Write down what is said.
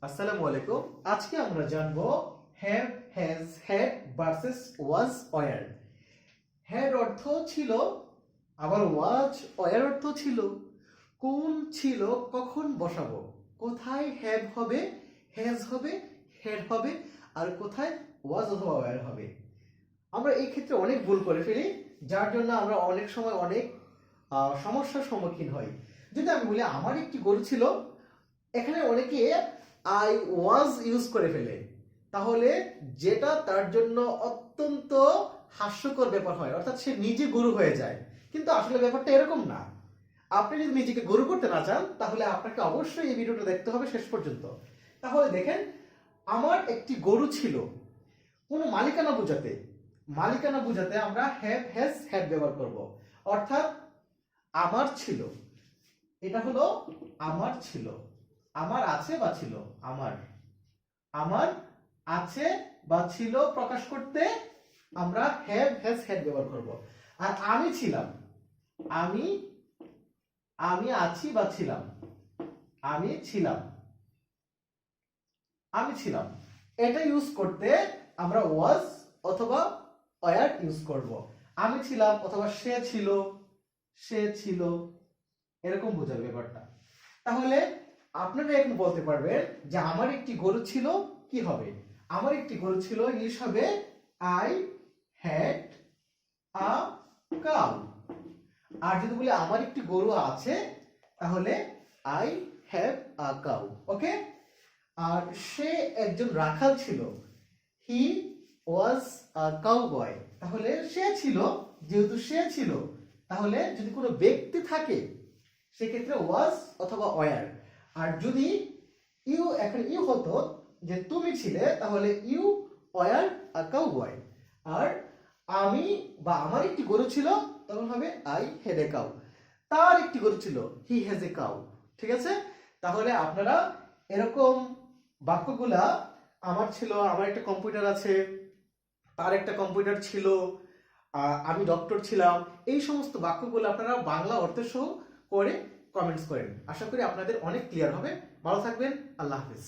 আসসালামু আলাইকুম। আজকে আমরা জানবো have, has, had versus was, were. Had অর্থ ছিল, আবার ওয়াজ, ওয়ার অর্থ ছিল। কোন ছিল, কখন বসাবো, কোথায় হ্যাভ হবে, হ্যাজ হবে, হ্যাড হবে, আর কোথায় ওয়াজ অথবা ওয়ার হবে। আমরা এই ক্ষেত্রে অনেক ভুল করে ফেলি, যার জন্য আমরা অনেক সময় অনেক সমস্যার সম্মুখীন হই। যদি আমি বলি আমার একটি গরু ছিল, এখানে অনেকে আই ওয়াজ ইউজ করে ফেলে, তাহলে যেটা তার জন্য অত্যন্ত হাস্যকর ব্যাপার হয়, অর্থাৎ সে নিজে গরু হয়ে যায়। কিন্তু আসলে ব্যাপারটা এরকম না। আপনি যদি নিজেকে গরু করতে না চান, তাহলে আপনাকে অবশ্যই এই ভিডিওটা দেখতে হবে শেষ পর্যন্ত। তাহলে দেখেন, আমার একটি গরু ছিল, কোনো মালিকানা বোঝাতে আমরা হ্যাভ, হ্যাজ, হ্যাড ব্যবহার করব। অর্থাৎ আমার ছিল, এটা হলো আমার ছিল, আমার আছে বা ছিল, আমার আছে বা ছিল প্রকাশ করতে আমরা হ্যাভ, হ্যাজ, হ্যাড ব্যবহার করব। আর আমি ছিলাম, আমি আছি বা ছিলাম, আমি ছিলাম, এটা ইউজ করতে আমরা ওয়াজ অথবা ওয়্যার ইউজ করব। আমি ছিলাম অথবা সে ছিল, এরকম বোঝার ব্যাপারটা। তাহলে আপনারা এখন বলতে পারবেন যে আমার একটি গরু ছিল, কি হবে? আমার একটি গরু ছিল, ইংলিশ হবে আই হ্যাড আ কাউ। আর যদি বলি আমার একটি গরু আছে, তাহলে আই হ্যাভ আ কাউ। ওকে। আর সে একজন রাখাল ছিল, হি ওয়াজ আ কাউবয়। তাহলে সে ছিল, যেহেতু সে ছিল, তাহলে যদি কোনো ব্যক্তি থাকে সেক্ষেত্রে ওয়াজ অথবা ওয়্যার। আর যদি ইউ হতো যে তুমি ছিলে, তাহলে ইউ ওয়্যার আ কাউবয়। আর আমি বা আমার একটি গরু ছিল, তখন হবে আই হ্যাড এ কাউ। তার একটি গরু ছিল, হি হ্যাজ এ কাউ। ঠিক আছে? তাহলে আপনারা এরকম বাক্যগুলা, আমার একটা কম্পিউটার আছে, তার একটা কম্পিউটার ছিল, আমি ডক্টর ছিলাম, এই সমস্ত বাক্যগুলো আপনারা বাংলা অর্থ সহ করে কমেন্টস করেন। আশা করি আপনাদের অনেক ক্লিয়ার হবে। ভালো থাকবেন। আল্লাহ হাফিজ।